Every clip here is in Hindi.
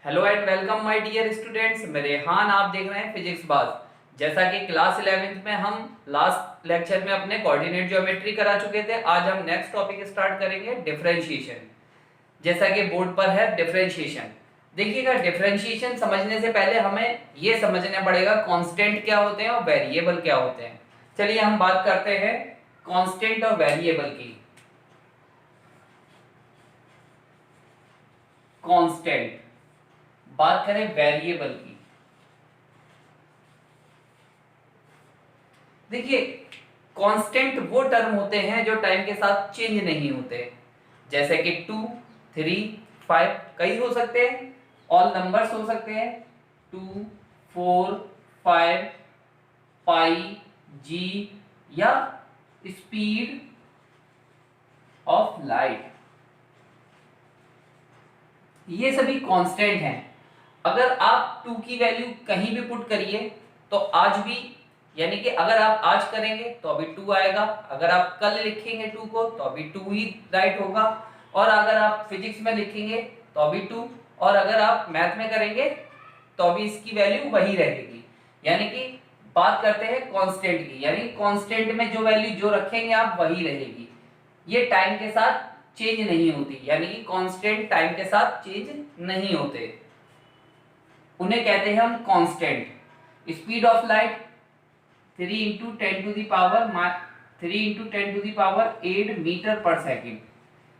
Hello and welcome my dear students. मैं रेहान, आप देख रहे हैं फिजिक्स बाज। जैसा कि क्लास 11th में हम लास्ट लेक्चर में अपने कोऑर्डिनेट ज्योमेट्री करा चुके थे, आज हम नेक्स्ट टॉपिक स्टार्ट करेंगे डिफरेंशिएशन। जैसा कि बोर्ड पर है डिफरेंशिएशन। देखिएगा, डिफरेंशिएशन समझने से पहले हमें यह समझना पड़ेगा कांस्टेंट क्या होते हैं और वेरिएबल क्या होते हैं। चलिए हम बात करते हैं कांस्टेंट और वेरिएबल की। कांस्टेंट, बात करें वेरिएबल की। देखिए, कांस्टेंट वो टर्म होते हैं जो टाइम के साथ चेंज नहीं होते, जैसे कि 2, 3, 5 कई हो सकते हैं, ऑल नंबर्स हो सकते हैं, 2, 4, 5, पाई, जी या स्पीड ऑफ लाइट, ये सभी कांस्टेंट हैं। अगर आप 2 की वैल्यू कहीं भी पुट करिए तो आज भी, यानी कि अगर आप आज करेंगे तो अभी 2 आएगा, अगर आप कल लिखेंगे 2 को तो अभी 2 ही राइट होगा, और अगर आप फिजिक्स में लिखेंगे तो अभी 2, और अगर आप मैथ में करेंगे तो अभी इसकी वैल्यू वही रहेगी। यानी कि बात करते हैं कांस्टेंट की, यानी कांस्टेंट में जो वैल्यू जो रखेंगे आप वही रहेगी, ये टाइम के साथ चेंज नहीं होती, यानी कि कांस्टेंट टाइम के साथ चेंज नहीं होते, उन्हें कहते हैं हम constant. Speed of light 3 into 10 to the power 8 meter पर सेकेंड,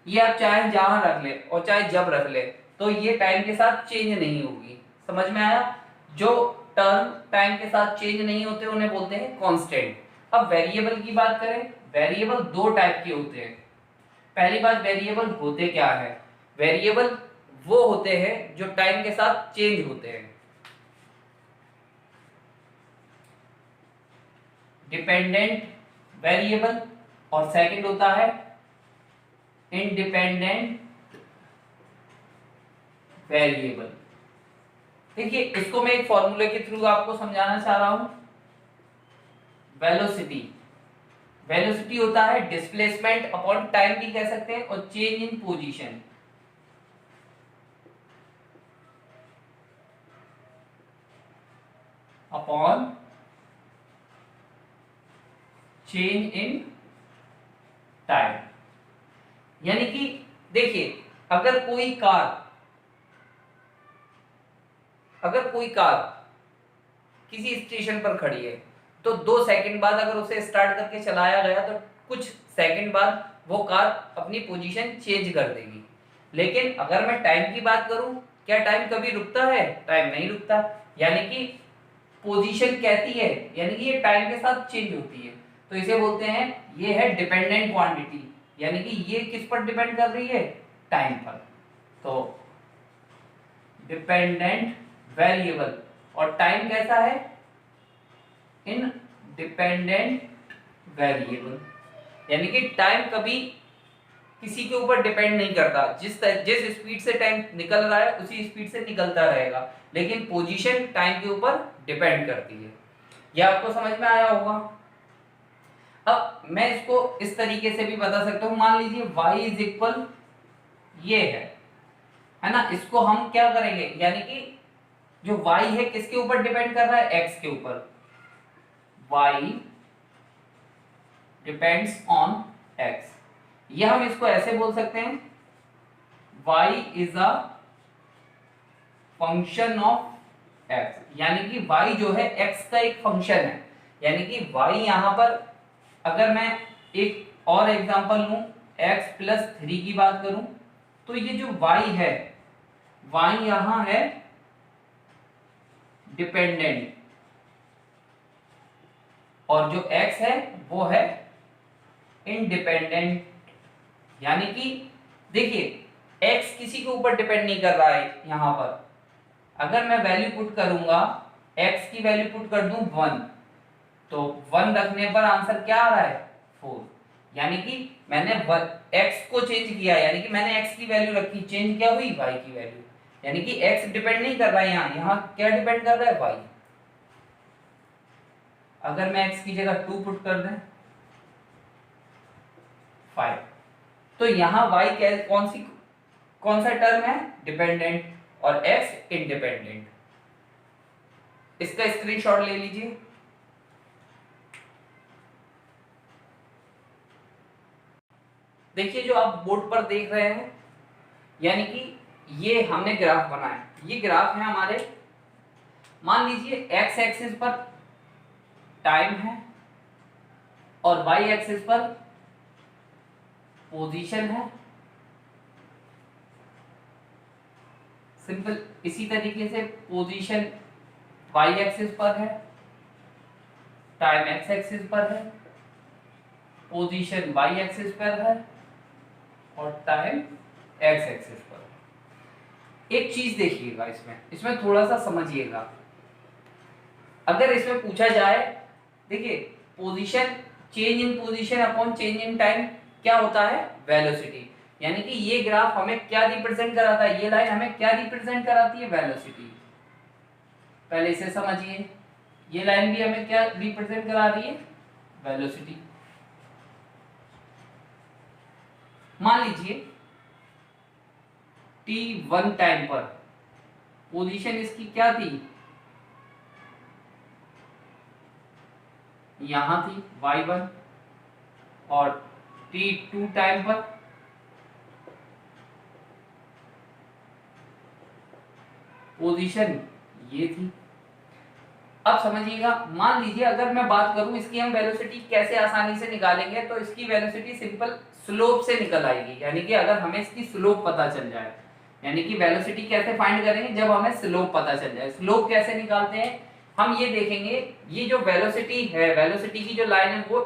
ये आप चाहे जहां रख ले और चाहे जब रख ले तो ये टाइम के साथ चेंज नहीं होगी। समझ में आया? जो टर्म टाइम के साथ चेंज नहीं होते उन्हें बोलते हैं कांस्टेंट। अब वेरिएबल की बात करें, वेरिएबल दो टाइप के होते हैं। पहली बात, वेरिएबल होते क्या है? वेरिएबल वो होते हैं जो टाइम के साथ चेंज होते हैं। डिपेंडेंट वेरिएबल, और सेकंड होता है इंडिपेंडेंट वेरिएबल। देखिए, इसको मैं एक फॉर्मूले के थ्रू आपको समझाना चाह रहा हूं। वेलोसिटी, वेलोसिटी होता है डिस्प्लेसमेंट अपॉन टाइम भी कह सकते हैं, और change in position. Upon change in time. यानी कि देखिए, अगर कोई कार किसी स्टेशन पर खड़ी है तो 2 सेकंड बाद अगर उसे स्टार्ट करके चलाया गया तो कुछ सेकंड बाद वो कार अपनी पोजीशन चेंज कर देगी। लेकिन अगर मैं टाइम की बात करूं, क्या टाइम कभी रुकता है? टाइम नहीं रुकता, यानी कि पोजीशन कहती है, यानी कि ये टाइम के साथ चेंज होती है, तो इसे बोलते हैं, ये है डिपेंडेंट क्वांटिटी, यानी कि ये किस पर डिपेंड कर रही है? टाइम पर। तो डिपेंडेंट वेरिएबल, और टाइम कैसा है? इन डिपेंडेंट वेरिएबल, यानी कि टाइम कभी किसी के ऊपर डिपेंड नहीं करता, जिस स्पीड से टाइम निकल रहा है उसी स्पीड से निकलता रहेगा, लेकिन पोजीशन टाइम के ऊपर डिपेंड करती है। यह आपको समझ में आया होगा। अब मैं इसको इस तरीके से भी बता सकता हूं, मान लीजिए y इज इक्वल ये है ना, इसको हम क्या करेंगे, यानी कि जो y है किसके ऊपर डिपेंड कर रहा है? x के ऊपर। y डिपेंड्स ऑन x, ये हम इसको ऐसे बोल सकते हैं, y is a function of x, यानी कि y जो है x का एक फंक्शन है। यानी कि y यहां पर, अगर मैं एक और एग्जांपल लूं, x प्लस 3 की बात करूं, तो ये जो y है, y यहां है डिपेंडेंट, और जो x है वो है इंडिपेंडेंट। यानी कि देखिए, x किसी के ऊपर डिपेंड नहीं कर रहा है यहां पर। अगर मैं वैल्यू पुट करूंगा, x की वैल्यू पुट कर दूं 1, तो 1 रखने पर आंसर क्या आ रहा है? 4। यानी कि मैंने x को चेंज किया, यानी कि मैंने x की वैल्यू रखी, चेंज क्या हुई? y की वैल्यू। यानी कि x डिपेंड नहीं कर रहा है यहां क्या डिपेंड कर रहा है? y। अगर मैं x की जगह 2 पुट कर दें, 5, तो यहां y कौन सा टर्म है? डिपेंडेंट। और x इंडिपेंडेंट। इसका स्क्रीनशॉट ले लीजिए। देखिए जो आप बोर्ड पर देख रहे हैं, यानी कि ये हमने ग्राफ बनाया, ये ग्राफ है हमारे, मान लीजिए x एक्सिस पर टाइम है और y एक्सिस पर पोजीशन है। सिंपल इसी तरीके से पोजीशन y एक्सिस पर है, टाइम x एक्सिस पर है, पोजीशन y एक्सिस पर है और टाइम x एक्सिस पर है। एक चीज देखिएगा, इसमें थोड़ा सा समझिएगा। अगर इसमें पूछा जाए, देखिए position, change in position upon change in time क्या होता है? वेलोसिटी। यानी कि ये ग्राफ हमें क्या रिप्रेजेंट कराता है, ये लाइन हमें क्या रिप्रेजेंट कराती है? वेलोसिटी। पहले इसे समझिए, ये लाइन भी हमें क्या रिप्रेजेंट करा रही है? वेलोसिटी। मान लीजिए t1 टाइम पर पोजीशन इसकी क्या थी? यहां थी y1, और t2 टाइम पर पोजीशन ये थी। अब समझिएगा, मान लीजिए अगर मैं बात करूं इसकी, हम वेलोसिटी कैसे आसानी से निकालेंगे, तो इसकी वेलोसिटी सिंपल स्लोप से निकल आएगी। यानी कि अगर हमें इसकी स्लोप पता चल जाए, यानी कि वेलोसिटी कैसे फाइंड करेंगे? जब हमें स्लोप पता चल जाए। स्लोप कैसे निकालते हैं? हम ये देखेंगे, ये जो वेलोसिटी है, वेलोसिटी की जो लाइन है वो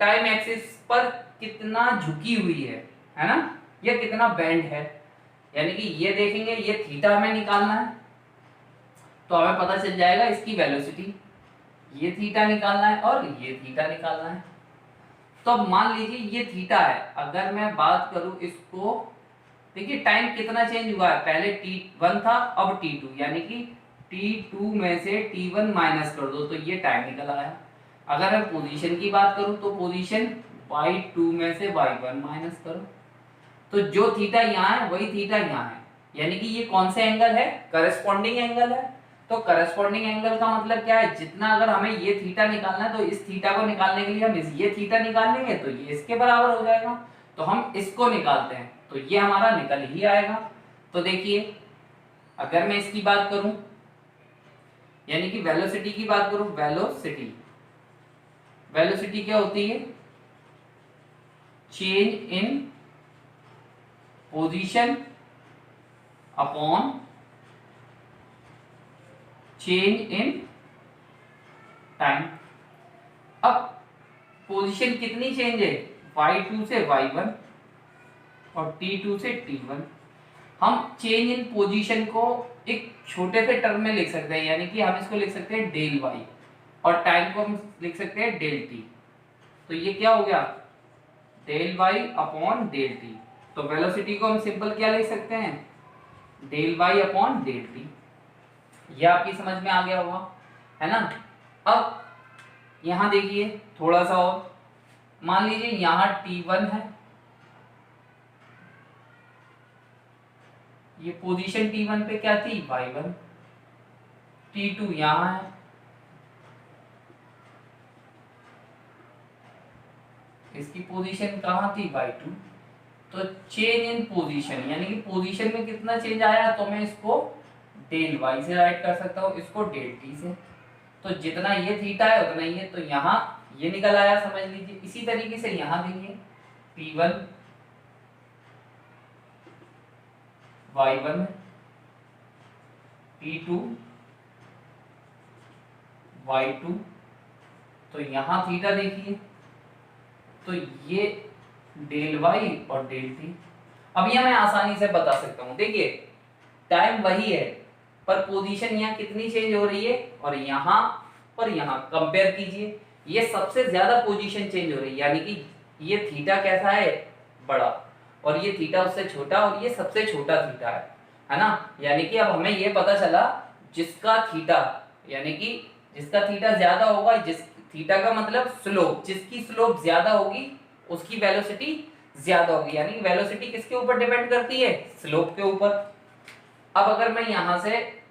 टाइम एक्सिस पर कितना झुकी हुई है ना, या कितना बेंड है। यानी कि ये देखेंगे, ये थीटा हमें निकालना है, तो हमें पता चल जाएगा इसकी वेलोसिटी, ये थीटा निकालना है और ये थीटा निकालना है। तो अब मान लीजिए ये थीटा है, अगर मैं बात करूं इसको, देखिए टाइम कितना चेंज हुआ है, पहले t1 था अब t2, यानी कि t2 में से t1 माइनस कर दो तो ये टाइम निकल आया। अगर मैं पोजीशन की बात करूं तो पोजीशन y2 में से y1 माइनस करो, तो जो थीटा यहाँ है वही थीटा यहाँ है। यानी कि ये कौन सा एंगल है? करस्पॉन्डिंग एंगल है। तो करस्पॉन्डिंग एंगल का मतलब क्या है? जितना अगर हमें ये थीटा निकालना है तो इस थीटा को निकालने के लिए हम ये थीटा निकाल लेंगे तो ये इसके बराबर हो जाएगा। तो हम इसको निकालते हैं तो ये हमारा निकल ही आएगा। तो देखिए अगर मैं इसकी बात करूं, यानी कि वेलोसिटी की बात करूं, वेलोसिटी क्या होती है? Change in position upon change in time. अब पोजीशन कितनी चेंज है? y2 से y1 और t2 से t1। हम चेंज इन पोजीशन को एक छोटे से टर्म में लिख सकते हैं, यानी कि हम इसको लिख सकते हैं डेल y, और टाइम को हम लिख सकते हैं डेल t। तो ये क्या हो गया? Del y upon del t। तो वेलोसिटी को हम सिंपल क्या लिख सकते हैं? Del y upon del t। ये आपकी समझ में आ गया होगा, है ना। अब यहां देखिए थोड़ा सा और, मान लीजिए यहां t1 है, ये पोजीशन t1 पे क्या थी? y1, t2 यहां है, इसकी पोजीशन कहां थी? y2। तो चेंज इन पोजीशन, यानी कि पोजीशन में कितना चेंज आया, तो मैं इसको डेल y से राइट कर सकता हूँ, इसको डेल t से। तो जितना ये थीटा है उतना ही है, तो यहाँ ये निकल आया, समझ लीजिए। इसी तरीके से यहाँ देखिए t1 y1, t2 y2, तो यहाँ थीटा देखिए, तो ये डेल y और डेल t। अब यह मैं आसानी से बता सकता हूँ, देखिए टाइम वही है पर पोजीशन यहाँ कितनी चेंज हो रही है, और यहाँ पर यहाँ कंपेयर कीजिए, ये सबसे ज्यादा पोजीशन चेंज हो रही है, यानी कि ये थीटा कैसा है? बड़ा, और ये थीटा उससे छोटा, और ये सबसे छोटा थीटा है ना। यानी कि अब हमें ये पता चला जिसका थीटा, यानी कि जिसका थीटा ज्यादा होगा, जिस थीटा का मतलब स्लोप, जिसकी स्लोप ज्यादा होगी उसकी वेलोसिटी ज्यादा होगी। यानी कि वेलोसिटी किसके ऊपर डिपेंड करती है? स्लोप के ऊपर। अब अगर मैं यहां से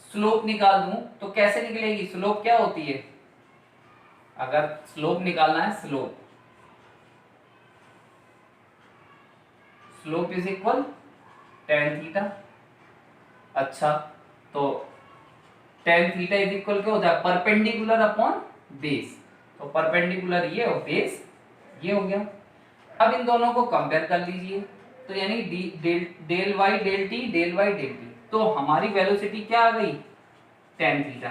स्लोप निकाल दूं तो कैसे निकलेगी? स्लोप क्या होती है? अगर स्लोप निकालना है, slope is equal tan theta. अच्छा, तो टेन थीटा इज इक्वल क्या होता है? Perpendicular upon base. तो परपेंडिकुलर ये और बेस ये हो गया। अब इन दोनों को कंपेयर कर लीजिए, तो यानी del y del t, del y del t, तो हमारी वेलोसिटी क्या आ गई? Tan theta.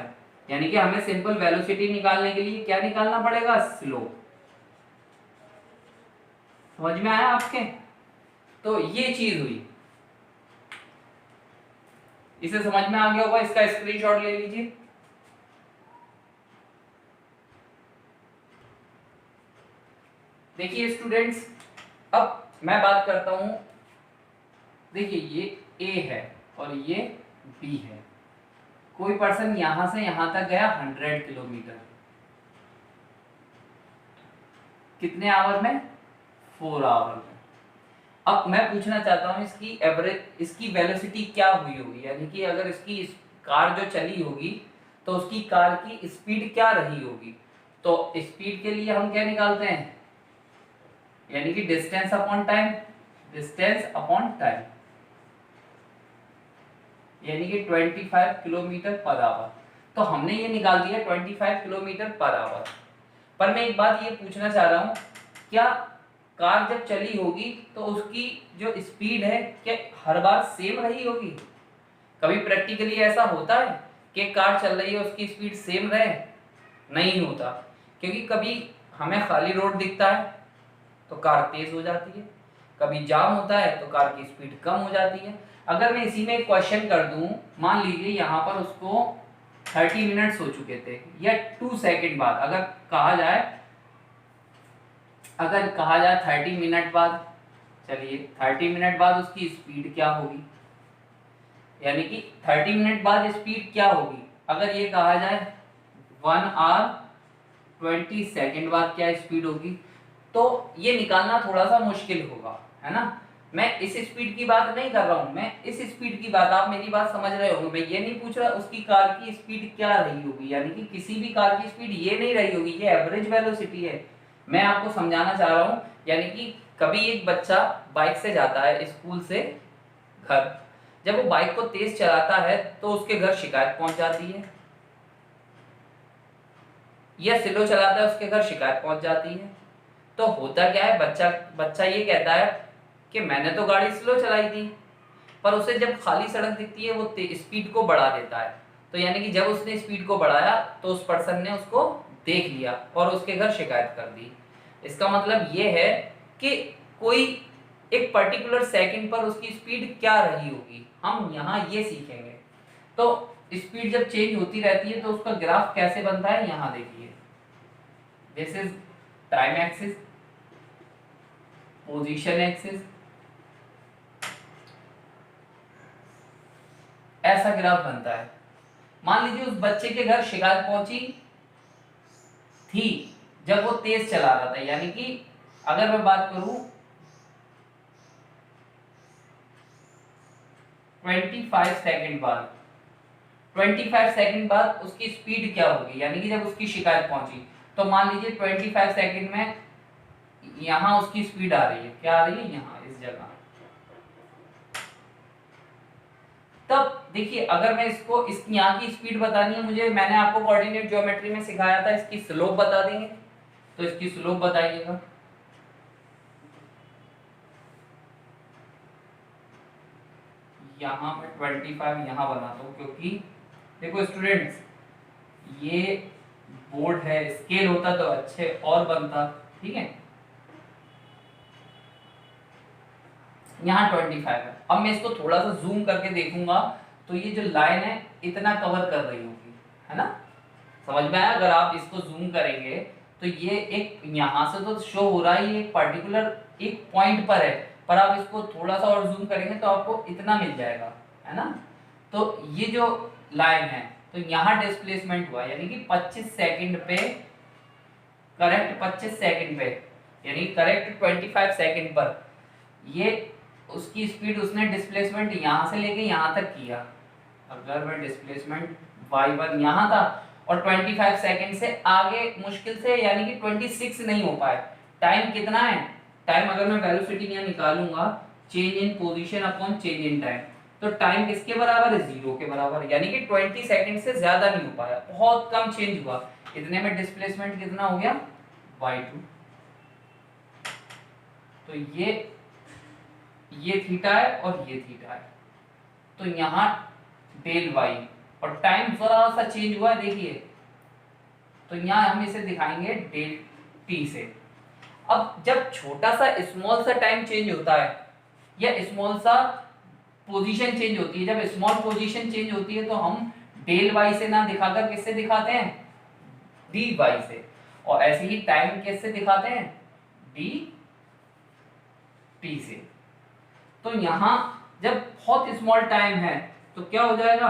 यानी कि हमें सिंपल वेलोसिटी निकालने के लिए क्या निकालना पड़ेगा? स्लोप। समझ में आया आपके? तो ये चीज हुई, इसे समझ में आ गया होगा, इसका स्क्रीनशॉट ले लीजिए। देखिए स्टूडेंट्स, अब मैं बात करता हूं, देखिए ये ए है और ये बी है। कोई पर्सन यहां से यहां तक गया 100 किलोमीटर, कितने आवर में? 4 आवर में। अब मैं पूछना चाहता हूं इसकी एवरेज, इसकी वेलोसिटी क्या हुई होगी, यानी कि अगर इसकी कार जो चली होगी तो उसकी कार की स्पीड क्या रही होगी। तो स्पीड के लिए हम क्या निकालते हैं? यानी कि distance upon time, distance upon time, यानी कि 25 किलोमीटर पर आवर। तो हमने ये निकाल दिया 25 किलोमीटर पर आवर। पर मैं एक बात ये पूछना चाह रहा हूं, क्या कार जब चली होगी तो उसकी जो स्पीड है क्या हर बार सेम रही होगी? कभी प्रैक्टिकली ऐसा होता है कि कार चल रही है उसकी स्पीड सेम रहे? नहीं होता, क्योंकि कभी हमें खाली रोड दिखता है तो कार तेज हो जाती है, कभी जाम होता है तो कार की स्पीड कम हो जाती है। अगर मैं इसी में एक क्वेश्चन कर दूं, मान लीजिए यहाँ पर उसको 30 मिनट्स हो चुके थे या 2 सेकंड बाद, अगर कहा जाए 30 मिनट बाद, चलिए 30 मिनट बाद उसकी स्पीड क्या होगी, यानी कि 30 मिनट बाद स्पीड क्या होगी? अगर ये कहा जाए 1 आवर 20 सेकंड बाद क्या स्पीड होगी, तो ये निकालना थोड़ा सा मुश्किल होगा, है ना। मैं इस स्पीड की बात नहीं कर रहा हूं, मैं इस स्पीड की बात, आप मेरी बात समझ रहे होंगे। मैं ये नहीं पूछ रहा उसकी कार की स्पीड क्या रही होगी, यानी कि किसी भी कार की स्पीड ये नहीं रही होगी, ये एवरेज वेलोसिटी है। मैं आपको समझाना चाह रहा हूं, यानी कि कभी एक बच्चा बाइक से जाता है स्कूल से घर, जब वो बाइक को तेज चलाता है तो उसके घर शिकायत पहुंच जाती है, या स्लो चलाता है उसके घर शिकायत पहुंच जाती है। तो होता क्या है, बच्चा ये कहता है कि मैंने तो गाड़ी स्लो चलाई थी, पर उसे जब खाली सड़क दिखती है वो स्पीड को बढ़ा देता है। तो यानी कि जब उसने स्पीड को बढ़ाया तो उस पर्सन ने उसको देख लिया और उसके घर शिकायत कर दी। इसका मतलब ये है कि कोई एक पर्टिकुलर सेकंड पर उसकी स्पीड क्या रही होगी, हम यहाँ ये सीखेंगे। तो स्पीड जब चेंज होती रहती है तो उसका ग्राफ कैसे बनता है, यहाँ देखिए, this is time axis, position axis, ऐसा ग्राफ बनता है। मान लीजिए उस बच्चे के घर शिकायत पहुंची थी जब वो तेज चला रहा था, यानी कि अगर मैं बात करूं 25 सेकंड बाद, 25 सेकंड बाद उसकी स्पीड क्या होगी, यानी कि जब उसकी शिकायत पहुंची, तो मान लीजिए 25 सेकंड में यहां उसकी स्पीड आ रही है, क्या आ रही है, यहां इस जगह। तब देखिए अगर मैं इसको इसकी यहाँ की स्पीड बतानी है मुझे, मैंने आपको कोऑर्डिनेट ज्योमेट्री में सिखाया था, इसकी स्लोप बता देंगे, तो इसकी स्लोप बताइएगा। यहाँ मैं 25 यहाँ बनाता हूँ, क्योंकि देखो स्टूडेंट्स, ये बोर्ड है, स्केल होता तो अच्छे और बनता, ठीक है। यहाँ 25 है। अब मैं इसको थोड़ा सा जूम करके देखूंगा तो ये जो लाइन है इतना कवर कर रही होगी, है ना, समझ में आया। अगर आप इसको जूम करेंगे तो ये एक यहाँ से तो शो हो रहा है, ये एक पर्टिकुलर एक पॉइंट पर है, पर आप इसको थोड़ा सा और जूम करेंगे तो आपको इतना मिल जाएगा, है ना। तो ये जो लाइन है तो यहाँ डिस्प्लेसमेंट हुआ, यानी कि 25 सेकंड पे, करेक्ट 25 सेकंड पे, यानी करेक्ट 25 सेकंड पर ये उसकी स्पीड उसने डिस्प्लेसमेंट यहाँ से लेके यहाँ तक किया। अगर मैं डिस्प्लेसमेंट y1 यहाँ था और 25 सेकंड से आगे मुश्किल से यानी कि 26 नहीं हो पाए। टाइम कितना है? टाइम अगर मैं वेलोसिटी यहाँ निकालूंगा, change in position upon change in time, तो टाइम किसके बराबर है? 0 के बराबर, यानी कि 20 सेकंड से ज्यादा नहीं हो पाया, बहुत कम चेंज हुआ। इतने में डिस्प्लेसमेंट कितना हो गया? y2। तो ये थीटा है और ये थीटा है, तो यहाँ डेल y और टाइम जरा सा चेंज हुआ है देखिए, तो यहाँ हम इसे दिखाएंगे डेल t से। अब जब छोटा सा स्मॉल सा टाइम चेंज होता है या स्मॉल सा पोजीशन चेंज होती है, जब स्मॉल पोजीशन चेंज होती है तो हम डेल y से ना दिखाकर किससे दिखाते हैं? dy से। और ऐसे ही टाइम किससे दिखाते हैं? dt से। तो यहाँ जब बहुत स्मॉल टाइम है तो क्या हो जाएगा?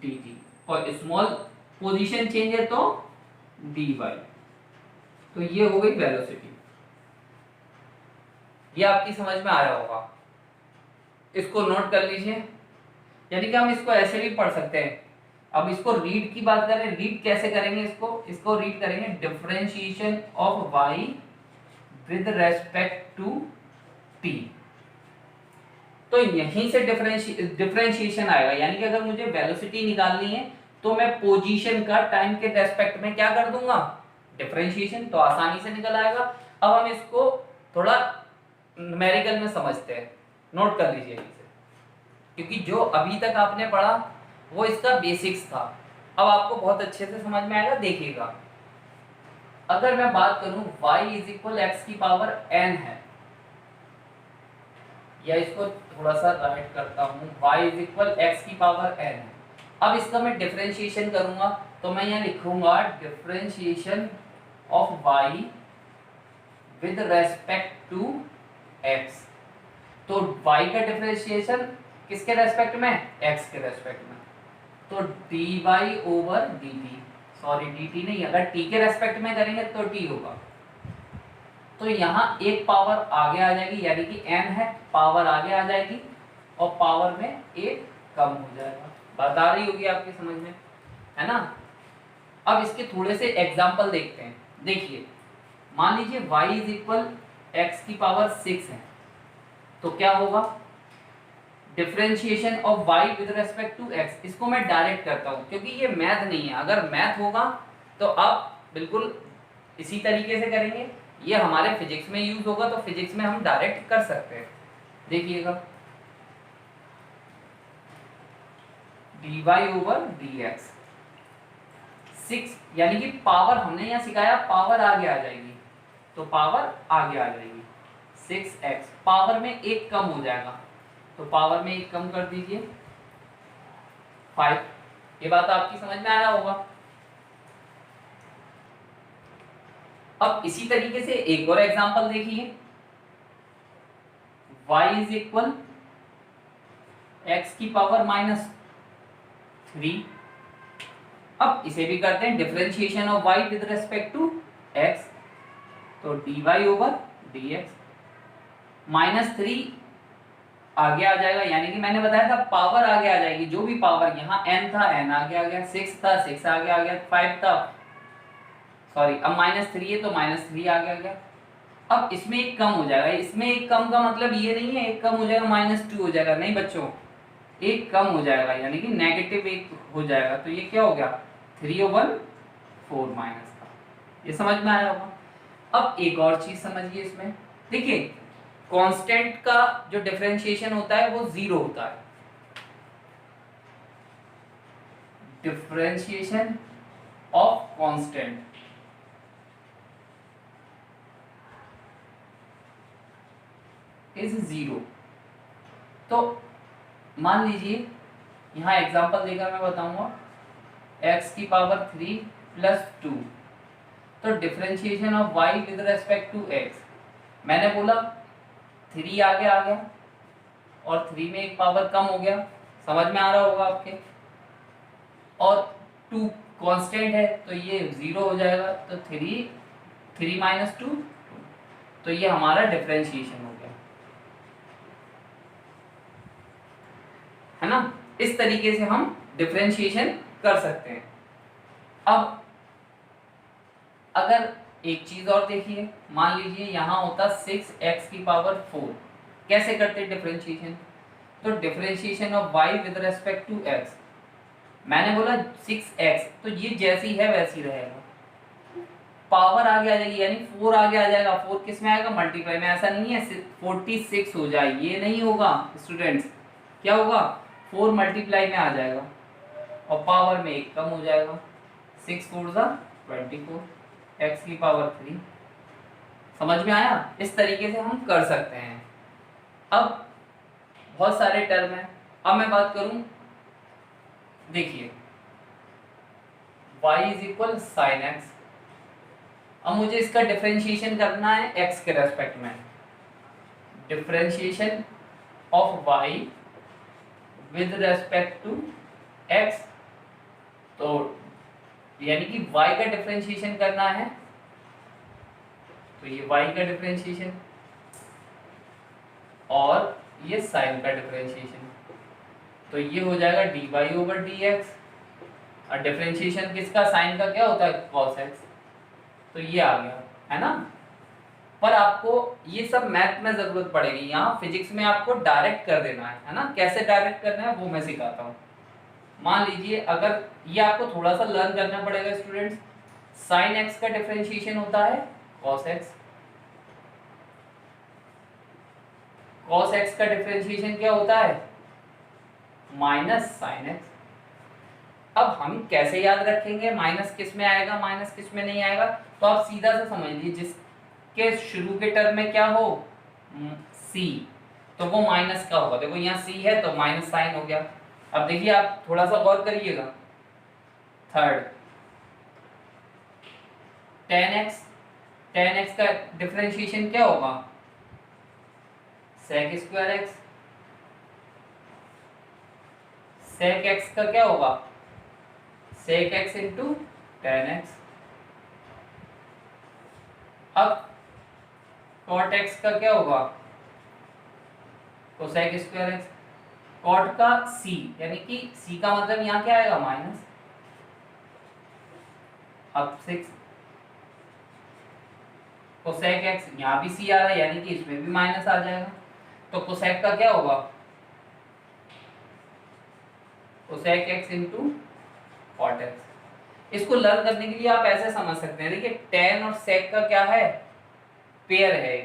dt, और स्मॉल पोजीशन चेंज है तो dy। तो ये हो गई वेलोसिटी। ये आपकी समझ में आ रहा होगा, इसको नोट कर लीजिए। यानी कि हम इसको ऐसे भी पढ़ सकते हैं। अब इसको रीड की बात करें, रीड कैसे करेंगे? इसको रीड करेंगे differentiation of y with respect to t। तो यहीं से डिफरेंशिएशन आएगा, यानी कि अगर मुझे वेलोसिटी निकालनी है तो मैं पोजीशन का टाइम के रेस्पेक्ट में क्या कर दूंगा? डिफरेंशिएशन, तो आसानी से निकल आएगा। अब हम इसको थोड़ा न्यूमेरिकल में समझते हैं, नोट कर लीजिए इसे, क्योंकि जो अभी तक आपने पढ़ा वो इसका बेसिक्स था, अब आपको बहुत अच्छे से समझ में आएगा। देखिएगा, अगर मैं बात करूं y इज इक्वल एक्स की पावर n है, या इसको थोड़ा सा राइट करता हूं, y इज इक्वल एक्स की पावर n है। अब इसका मैं डिफरेंशिएशन करूंगा तो मैं यहाँ लिखूंगा differentiation of y with respect to x। तो y का डिफरेंशिएशन किसके रेस्पेक्ट में? x के रेस्पेक्ट में, तो dy over dt, sorry dt नहीं, अगर t के रेस्पेक्ट में करेंगे तो t होगा। तो यहाँ एक पावर आगे आ जाएगी, यानी कि n है, पावर आगे आ जाएगी और पावर में एक कम हो जाएगा। बात आ रही होगी आपकी समझ में, है ना? अब इसके थोड़े से एग्जाम्पल देखते हैं। देखिए, मान लीजिए y इज इक्वल एक्स की पावर 6 है, तो क्या होगा? Differentiation of y with respect to x। इसको मैं डायरेक्ट करता हूँ क्योंकि ये मैथ नहीं है। अगर मैथ होगा तो आप बिल्कुल इसी तरीके से करेंगे, ये हमारे फिजिक्स में यूज होगा, तो फिजिक्स में हम डायरेक्ट कर सकते हैं। देखिएगा, dy ओवर dx, 6 यानी कि पावर हमने यहाँ सिखाया, पावर आगे आ जाएगी, तो पावर आगे आ जाएगी 6x, पावर में एक कम हो जाएगा, तो पावर में एक कम कर दीजिए 5। ये बात आपकी समझ में आया होगा। अब इसी तरीके से एक और एग्जांपल देखिए, y इज इक्वल एक्स की पावर -3। अब इसे भी करते हैं differentiation of y with respect to x, तो dy ओवर dx, -3 आगे आ जाएगा, यानी कि मैंने बताया था पावर आगे आ जाएगी, जो भी पावर यहाँ n था n आगे आ गया, 6 था 6 आगे आ गया, 5 था, सॉरी अब -3 है तो -3 आगे आ गया। अब इसमें एक कम हो जाएगा, इसमें एक कम का मतलब ये नहीं है एक कम हो जाएगा -2 हो जाएगा, नहीं बच्चों, एक कम हो जाएगा यानी कि नेगेटिव एक हो जाएगा, तो ये क्या हो गया 3/4 माइनस का। ये समझ में आया होगा। अब एक और चीज समझिए इसमें, देखिए कांस्टेंट का जो डिफरेंशिएशन होता है वो 0 होता है। Differentiation of constant is 0। तो मान लीजिए यहाँ एग्जांपल देकर मैं बताऊंगा x की पावर 3 प्लस 2, तो differentiation of y with respect to x, मैंने बोला 3 आगे आ गया और 3 में एक पावर कम हो गया, समझ में आ रहा होगा आपके, और 2 कांस्टेंट है तो ये 0 हो जाएगा, तो 3 -2, तो ये हमारा डिफरेंशिएशन हो गया। इस तरीके से हम डिफरेंशिएशन कर सकते हैं। अब अगर एक चीज और देखिए, मान लीजिए यहाँ होता 6x की पावर 4, कैसे करते डिफरेंशिएशन? तो differentiation of y with respect to x, मैंने बोला 6x, तो ये जैसी है वैसी रहेगा, पावर आगे आ जाएगी यानी 4 आगे आ जाएगा। 4 किस में आएगा? मल्टीप्लाई में। ऐसा नहीं है 46 हो जाए, ये नहीं होगा स्टूडेंट्स। क्या होगा? 4 मल्टीप्लाई में आ जाएगा और पावर में 1 कम हो जाएगा। 6 4 24, x की पावर 3। समझ में आया? इस तरीके से हम कर सकते हैं। अब बहुत सारे टर्म हैं। अब मैं बात करूं, देखिए y is equal sine x. अब मुझे इसका डिफरेंशिएशन करना है x के रेस्पेक्ट में। Differentiation of y with respect to x, तो यानी कि y का डिफरेंशिएशन करना है, तो ये y का डिफरेंशिएशन और ये साइन का डिफरेंशिएशन, तो ये हो जाएगा dy ओवर dx। और डिफरेंशिएशन किसका? साइन का क्या होता है? cos x। तो ये आ गया, है ना। पर आपको ये सब मैथ में जरूरत पड़ेगी, यहाँ फिजिक्स में आपको डायरेक्ट कर देना है ना। कैसे डायरेक्ट करना है वो मैं सिखाता हूँ। मान लीजिए अगर ये आपको थोड़ा सा लर्न करना पड़ेगा स्टूडेंट्स, साइन एक्स का डिफरेंशिएशन होता है cos x। cos x का डिफरेंशिएशन क्या होता है? Minus sine x. अब हम कैसे याद रखेंगे माइनस किस में आएगा, माइनस किस में नहीं आएगा? तो आप सीधा सा समझ लीजिए, जिसके शुरू के टर्म में क्या हो c, तो वो माइनस का होगा। देखो यहाँ c है तो माइनस साइन हो गया। अब देखिए आप थोड़ा सा गौर करिएगा, थर्ड tan x का डिफरेंशिएशन क्या होगा? sec square x। sec x का क्या होगा? sec x into tan x। अब cot x का क्या होगा? cosec square x। cot का c, यानी कि c का मतलब यहाँ क्या आएगा? माइनस। अब 6 cosec x, यहाँ भी c आ रहा है यानी कि इसमें भी माइनस आ जाएगा। तो cosec का क्या होगा? cosec x into cot x। इसको लर्न करने के लिए आप ऐसे समझ सकते हैं, देखिए tan और sec का क्या है? पेयर है,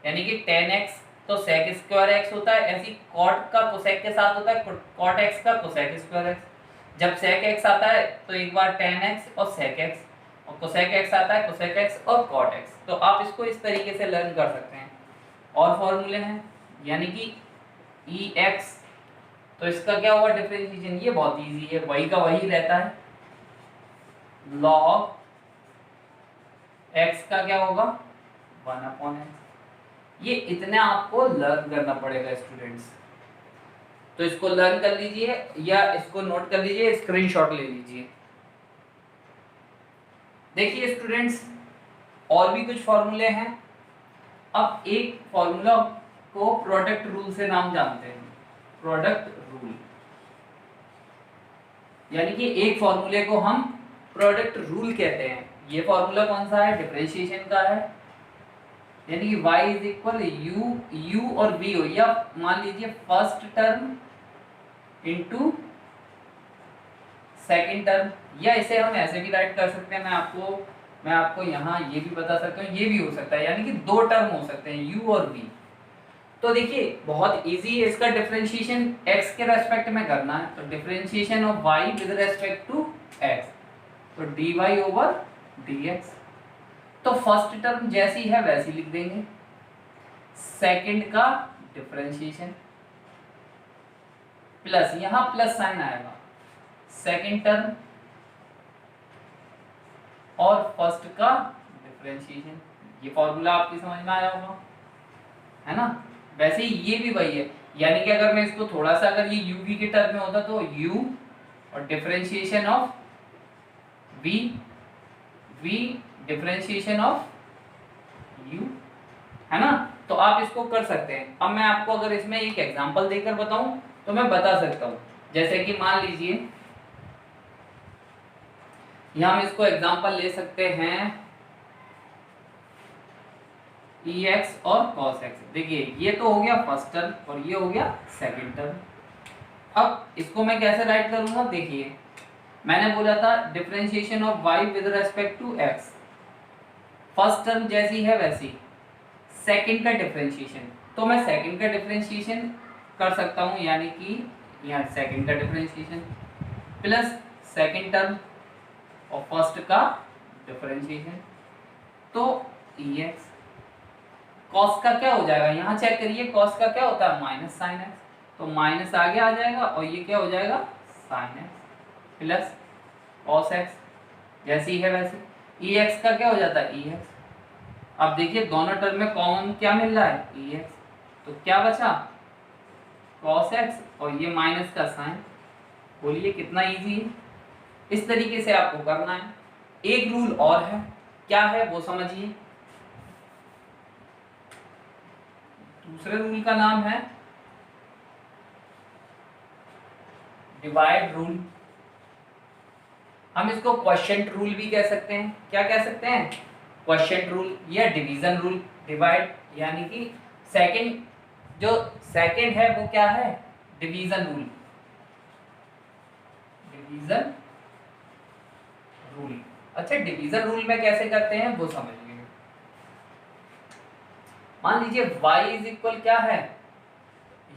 यानी कि tan x तो sec स्क्वायर x होता है, ऐसी cot का cosec के साथ होता है cot x का cosec स्क्वायर x। जब sec x आता है तो एक बार tan x और sec x, और cosec x आता है cosec x और cot x। तो आप इसको इस तरीके से लर्न कर सकते हैं। और फॉर्मूले हैं, यानी कि ex, तो इसका क्या होगा डिफरेंशिएशन? ये बहुत इजी है, वही का वही रहता है। log x का क्या होगा? 1/x। ये इतना आपको लर्न करना पड़ेगा स्टूडेंट्स। तो इसको लर्न कर लीजिए या इसको नोट कर लीजिए, स्क्रीनशॉट ले लीजिए। देखिए स्टूडेंट्स, और भी कुछ फॉर्मूले हैं। अब एक फॉर्मूला को प्रोडक्ट रूल से नाम जानते हैं, प्रोडक्ट रूल, यानी कि एक फॉर्मूले को हम प्रोडक्ट रूल कहते हैं। ये फॉर्मूला कौन सा है? डिफरेंशिएशन का है, यानी कि y इज इक्वल u और v हो, या मान लीजिए first term into second term, या इसे हम ऐसे भी राइट कर सकते हैं। मैं आपको यहाँ ये भी बता सकता हूँ, ये भी हो सकता है, यानी कि दो टर्म हो सकते हैं u और v। तो देखिए बहुत इजी है, इसका डिफरेंशिएशन x के रेस्पेक्ट में करना है, तो differentiation of y with respect to x, तो dy ओवर dx। तो फर्स्ट टर्म जैसी है वैसी लिख देंगे, सेकंड का डिफरेंशिएशन प्लस, यहां प्लस साइन आएगा, सेकंड टर्म और फर्स्ट का डिफरेंशिएशन। ये फॉर्मूला आपकी समझ में आया होगा, है ना। वैसे ही ये भी वही है, यानी कि अगर मैं इसको थोड़ा सा, अगर ये u v के टर्म में होता तो u और differentiation of v, v differentiation of u, है ना। तो आप इसको कर सकते हैं। अब मैं आपको अगर इसमें एक एग्जांपल देकर बताऊं तो मैं बता सकता हूं। जैसे कि मान लीजिए यहां हम इसको एग्जांपल ले सकते हैं ex और cos x। देखिए ये तो हो गया फर्स्ट टर्म और ये हो गया सेकंड टर्म। अब इसको मैं कैसे राइट करूंगा, देखिए मैंने बोला था differentiation of y with respect to x, first term जैसी है वैसी। सेकंड का डिफरेंशिएशन, तो मैं सेकंड का डिफरेंशिएशन कर सकता हूं, यानी कि यहाँ सेकंड का डिफरेंशिएशन प्लस सेकंड टर्म और फर्स्ट का डिफरेंशिएशन, तो ex cos का क्या हो जाएगा, यहाँ चेक करिए cos का क्या होता है माइनस साइन एक्स, तो माइनस आगे आ जाएगा और ये क्या हो जाएगा sine x plus cos x जैसी है वैसे। ex का क्या हो जाता है ex। अब देखिए दोनों टर्म में कॉमन क्या मिल रहा है ex, तो क्या बचा cos x और ये माइनस का साइन। बोलिए कितना इजी है। इस तरीके से आपको करना है। एक रूल और है, क्या है वो समझिए। दूसरे रूल का नाम है डिवाइड रूल। हम इसको क्वोशिएंट रूल भी कह सकते हैं। क्या कह सकते हैं, क्वोशिएंट रूल या डिवीजन रूल। डिवाइड यानी कि सेकंड, जो सेकंड है वो क्या है डिवीजन रूल। डिवीजन रूल, अच्छा डिवीजन रूल में कैसे करते हैं वो समझिए। मान लीजिए y इज इक्वल क्या है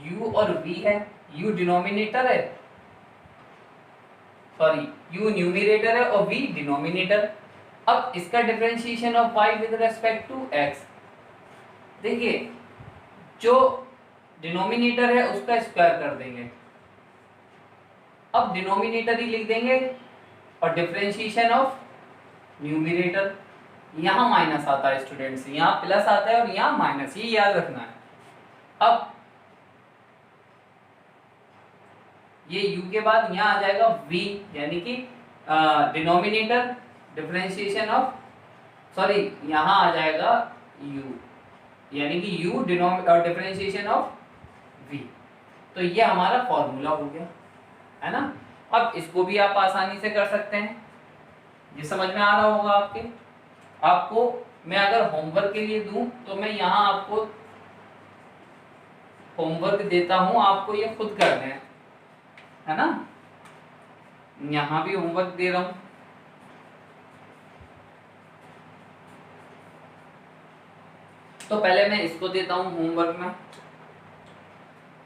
u और v है, u डिनोमिनेटर है, सॉरी u न्यूमरेटर है और v डिनोमिनेटर। अब इसका differentiation of y with respect to x, देखिए जो डिनोमिनेटर है उसका स्क्वायर कर देंगे, अब डिनोमिनेटर ही लिख देंगे और डिफरेंशिएशन ऑफ न्यूमरेटर। यहाँ माइनस आता है स्टूडेंट्स, यहाँ प्लस आता है और यहाँ माइनस, ये याद रखना है। अब ये u के बाद यहाँ आ जाएगा v, यानी कि डिनोमिनेटर डिफरेंशिएशन ऑफ, सॉरी यहाँ आ जाएगा u, यानी कि u डिफरेंशिएशन ऑफ v। तो ये हमारा फॉर्मूला हो गया है ना। अब इसको भी आप आसानी से कर सकते हैं, ये समझ में आ रहा होगा आपके। आपको मैं अगर होमवर्क के लिए दूं तो मैं यहाँ आपको होमवर्क देता हूं, आपको ये खुद करना है ना। यहाँ भी होमवर्क दे रहा हूं, तो पहले मैं इसको देता हूं होमवर्क में,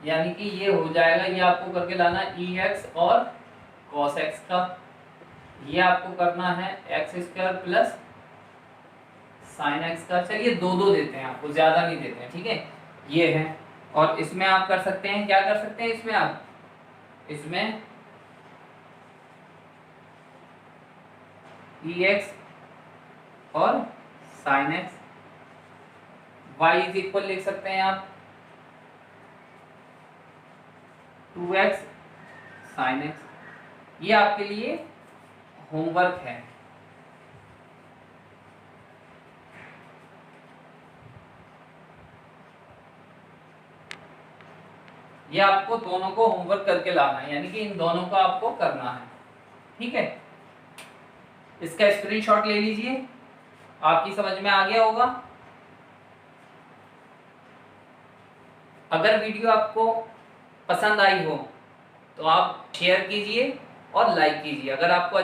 यानी कि ये हो जाएगा, ये आपको करके लाना ex और cos x का, ये आपको करना है x square plus sine x का। चलिए दो दो देते हैं आपको, ज्यादा नहीं देते हैं, ठीक है। ये है, और इसमें आप कर सकते हैं, क्या कर सकते हैं इसमें आप, इसमें ex और sine x, y is equal लिख सकते हैं आप 2x साइन एक्स। ये आपके लिए होमवर्क है। ये आपको दोनों को होमवर्क करके लाना है, यानी कि इन दोनों का आपको करना है, ठीक है। इसका स्क्रीनशॉट ले लीजिए, आपकी समझ में आ गया होगा। अगर वीडियो आपको पसंद आई हो तो आप शेयर कीजिए और लाइक कीजिए। अगर आपको